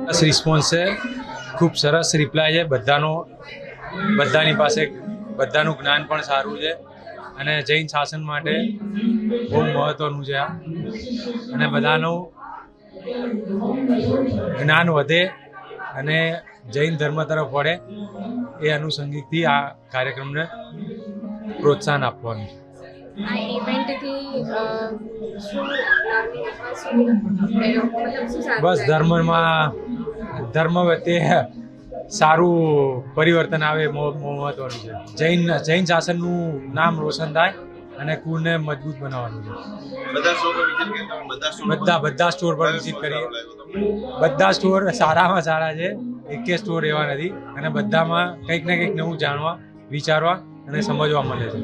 સરસ રિસ્પોન્સ છે, ખૂબ સરસ રિપ્લાય છે બધાનો. બધાની પાસે બધાનું જ્ઞાન પણ સારું છે અને જૈન શાસન માટે બહુ મહત્વનું છે આ. અને બધાનું જ્ઞાન વધે અને જૈન ધર્મ તરફ વળે એ અનુસંગિકથી આ કાર્યક્રમને પ્રોત્સાહન આપવાનું છે. આ ઇવેન્ટથી શું લર્નિંગ અથવા શું પ્રયોગ મતલબ શું સારું બસ લાગ્યું? ધર્મ વચ્ચે સારું પરિવર્તન આવે મહત્વનું છે. જૈન શાસનનું નામ રોશન થાય અને કુળને મજબૂત બનાવવાનું છે. બધા સ્ટોર પર વિઝિટ કરીએ. બધા સ્ટોર સારામાં સારા છે, એકે સ્ટોર એવા નથી અને બધામાં કંઈક ને કંઈક નવું જાણવા, વિચારવા અને સમજવા મળે છે.